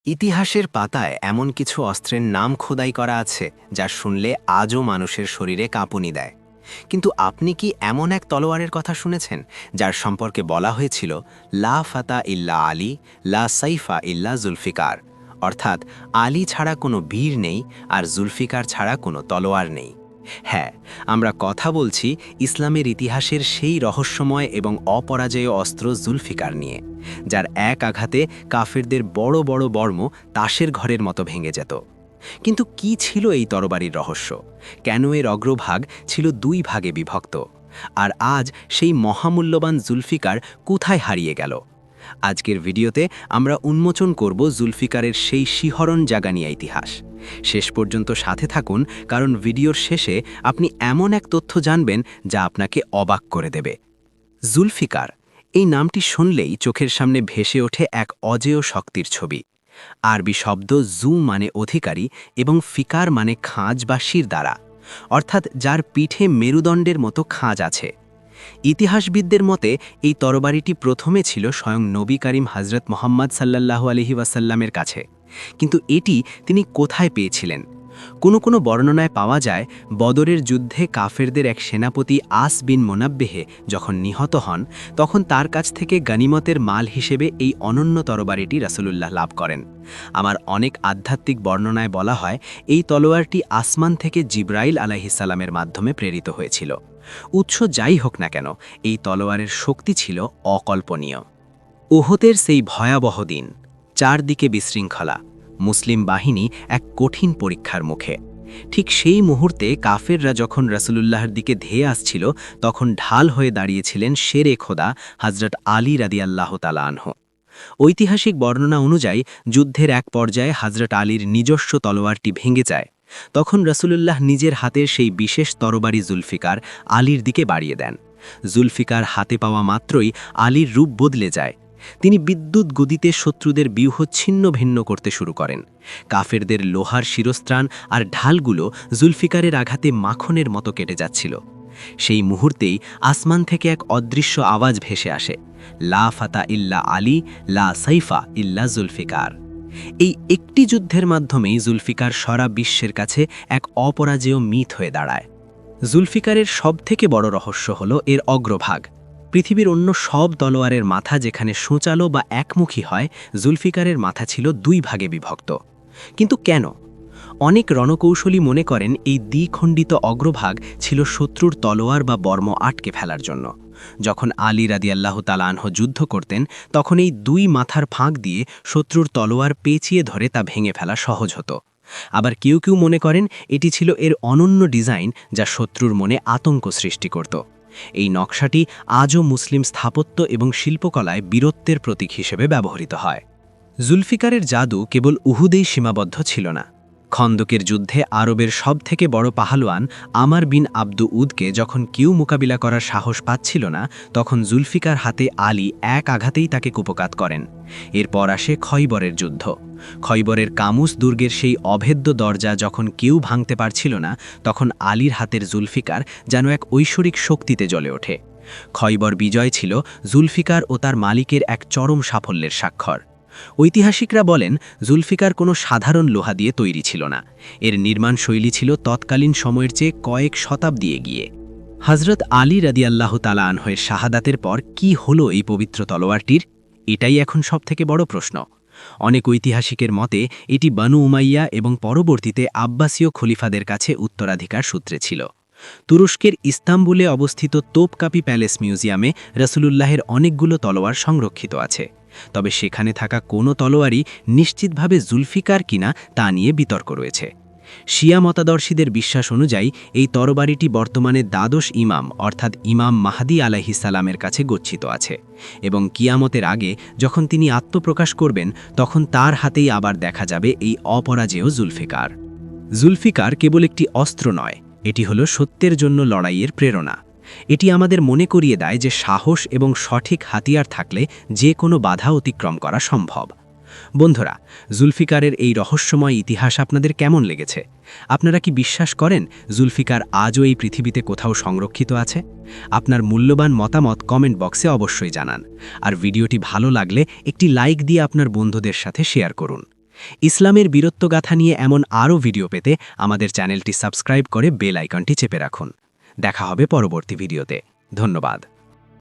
ইতিহাসের পাতায় এমন কিছু অস্ত্রের নাম খোদাই করা আছে যা শুনলে আজও মানুষের শরীরে কাঁপুনি দেয়। কিন্তু আপনি কি এমন এক তলোয়ারের কথা শুনেছেন যার সম্পর্কে বলা হয়েছিল লা ফাতা ইল্লা আলী, লা সাইফা ইল্লা জুলফিকার, অর্থাৎ আলী ছাড়া কোনো বীর নেই আর জুলফিকার ছাড়া কোনো তলোয়ার নেই? হ্যাঁ, আমরা কথা বলছি ইসলামের ইতিহাসের সেই রহস্যময় এবং অপরাজেয় অস্ত্র জুলফিকার নিয়ে, যার এক আঘাতে কাফেরদের বড় বড় বর্ম তাসের ঘরের মতো ভেঙে যেত। কিন্তু কি ছিল এই তরবারির রহস্য? কেন এর অগ্রভাগ ছিল দুই ভাগে বিভক্ত? আর আজ সেই মহামূল্যবান জুলফিকার কোথায় হারিয়ে গেল? আজকের ভিডিওতে আমরা উন্মোচন করব জুলফিকারের সেই শিহরণ জাগানিয়া ইতিহাস। শেষ পর্যন্ত সাথে থাকুন, কারণ ভিডিওর শেষে আপনি এমন এক তথ্য জানবেন যা আপনাকে অবাক করে দেবে। জুলফিকার, এই নামটি শুনলেই চোখের সামনে ভেসে ওঠে এক অজেয় শক্তির ছবি। আরবি শব্দ জু মানে অধিকারী এবং ফিকার মানে খাঁজ বা শিরদাঁড়া, অর্থাৎ যার পিঠে মেরুদণ্ডের মতো খাঁজ আছে। ইতিহাসবিদদের মতে এই তরবারিটি প্রথমে ছিল স্বয়ং নবী করিম হজরত মোহাম্মদ সাল্লাল্লাহু আলাইহি ওয়াসাল্লামের কাছে। কিন্তু এটি তিনি কোথায় পেয়েছিলেন? কোনো বর্ণনায় পাওয়া যায়, বদরের যুদ্ধে কাফেরদের এক সেনাপতি আস বিন মোনাব্বেহে যখন নিহত হন, তখন তার কাছ থেকে গনিমতের মাল হিসেবে এই অনন্য তরবারিটি রাসূলুল্লাহ লাভ করেন। আমার অনেক আধ্যাত্মিক বর্ণনায় বলা হয় এই তলোয়ারটি আসমান থেকে জিব্রাইল আলাইহিসসালামের মাধ্যমে প্রেরিত হয়েছিল। উৎস যাই হোক না কেন, এই তলোয়ারের শক্তি ছিল অকল্পনীয়। উহুদের সেই ভয়াবহ দিন, চারদিকে বিশৃঙ্খলা, মুসলিম বাহিনী এক কঠিন পরীক্ষার মুখে। ঠিক সেই মুহূর্তে কাফেররা যখন রাসূলুল্লাহর দিকে ধেয়ে আসছিল, তখন ঢাল হয়ে দাঁড়িয়েছিলেন শেরে খোদা হযরত আলী রাদিয়াল্লাহু তাআলা আনহু। ঐতিহাসিক বর্ণনা অনুযায়ী যুদ্ধের এক পর্যায়ে হযরত আলীর নিজস্ব তলোয়ারটি ভেঙে যায়। তখন রাসূলুল্লাহ নিজের হাতের সেই বিশেষ তরবারি জুলফিকার আলীর দিকে বাড়িয়ে দেন। জুলফিকার হাতে পাওয়া মাত্রই আলীর রূপ বদলে যায়। তিনি বিদ্যুৎ গতিতে শত্রুদের ব্যূহ ছিন্ন ভিন্ন করতে শুরু করেন। কাফেরদের লোহার শিরস্ত্রাণ আর ঢালগুলো জুলফিকারের আঘাতে মাখনের মতো কেটে যাচ্ছিল। সেই মুহূর্তেই আসমান থেকে এক অদৃশ্য আওয়াজ ভেসে আসে, লা ফাতা ইল্লা আলী, লা সাইফা ইল্লা জুলফিকার। এই একটি যুদ্ধের মাধ্যমেই জুলফিকার সারা বিশ্বের কাছে এক অপরাজেয় মিথ হয়ে দাঁড়ায়। জুলফিকারের সবথেকে বড় রহস্য হল এর অগ্রভাগ। পৃথিবীর অন্য সব তলোয়ারের মাথা যেখানে সোঁচালো বা একমুখী হয়, জুলফিকারের মাথা ছিল দুই ভাগে বিভক্ত। কিন্তু কেন? অনেক রণকৌশলী মনে করেন এই দ্বিখণ্ডিত অগ্রভাগ ছিল শত্রুর তলোয়ার বা বর্ম আটকে ফেলার জন্য। যখন আলী রাদিয়াল্লাহু তাআলা আনহু যুদ্ধ করতেন, তখন এই দুই মাথার ফাঁক দিয়ে শত্রুর তলোয়ার পেঁচিয়ে ধরে তা ভেঙে ফেলা সহজ হতো। আবার কেউ কেউ মনে করেন এটি ছিল এর অনন্য ডিজাইন, যা শত্রুর মনে আতঙ্ক সৃষ্টি করত। এই নকশাটি আজও মুসলিম স্থাপত্য এবং শিল্পকলায় বীরত্বের প্রতীক হিসেবে ব্যবহৃত হয়। জুলফিকারের জাদু কেবল উহুদেই সীমাবদ্ধ ছিল না। খন্দকের যুদ্ধে আরবের সবথেকে বড় পাহালওয়ান আমার বিন আব্দু উদকে যখন কেউ মোকাবিলা করার সাহস পাচ্ছিল না, তখন জুলফিকার হাতে আলী এক আঘাতেই তাকে কুপকাত করেন। এরপর আসে খয়বরের যুদ্ধ। খয়বরের কামুস দুর্গের সেই অভেদ্য দরজা যখন কেউ ভাঙতে পারছিল না, তখন আলীর হাতের জুলফিকার যেন এক ঐশ্বরিক শক্তিতে জ্বলে ওঠে। খয়বর বিজয় ছিল জুলফিকার ও তার মালিকের এক চরম সাফল্যের স্বাক্ষর। ঐতিহাসিকরা বলেন জুলফিকার কোনো সাধারণ লোহা দিয়ে তৈরি ছিল না। এর নির্মাণ শৈলী ছিল তৎকালীন সময়ের চেয়ে কয়েক শতাব্দী এগিয়ে। হযরত আলী রাদিয়াল্লাহু তাআলা আনহুর শাহাদাতের পর কি হলো এই পবিত্র তলোয়ারটির? এটাই এখন সবথেকে বড় প্রশ্ন। অনেক ঐতিহাসিকের মতে এটি বানু উমাইয়া এবং পরবর্তীতে আব্বাসীয় খলিফাদের কাছে উত্তরাধিকার সূত্রে ছিল। তুরস্কের ইস্তাম্বুলে অবস্থিত তোপকাপি প্যালেস মিউজিয়ামে রাসূলুল্লাহের অনেকগুলো তলোয়ার সংরক্ষিত আছে। তবে সেখানে থাকা কোনো তলোয়ারই নিশ্চিতভাবে জুলফিকার কিনা তা নিয়ে বিতর্ক রয়েছে। শিয়া মতাদর্শীদের বিশ্বাস অনুযায়ী এই তরবারিটি বর্তমানে দ্বাদশ ইমাম অর্থাৎ ইমাম মাহদী আলাইহিসসালামের কাছে গচ্ছিত আছে এবং কিয়ামতের আগে যখন তিনি আত্মপ্রকাশ করবেন, তখন তার হাতেই আবার দেখা যাবে এই অপরাজেয় জুলফিকার। জুলফিকার কেবল একটি অস্ত্র নয়, এটি হলো সত্যের জন্য লড়াইয়ের প্রেরণা। এটি আমাদের মনে করিয়ে দেয় যে সাহস এবং সঠিক হাতিয়ার থাকলে যে কোনো বাধা অতিক্রম করা সম্ভব। বন্ধুরা, জুলফিকারের এই রহস্যময় ইতিহাস আপনাদের কেমন লেগেছে? আপনারা কি বিশ্বাস করেন জুলফিকার আজও এই পৃথিবীতে কোথাও সংরক্ষিত আছে? আপনার মূল্যবান মতামত কমেন্ট বক্সে অবশ্যই জানান। আর ভিডিওটি ভালো লাগলে একটি লাইক দিয়ে আপনার বন্ধুদের সাথে শেয়ার করুন। ইসলামের বীরত্বগাথা নিয়ে এমন আরও ভিডিও পেতে আমাদের চ্যানেলটি সাবস্ক্রাইব করে বেল আইকনটি চেপে রাখুন। দেখা হবে পরবর্তী ভিডিওতে। ধন্যবাদ।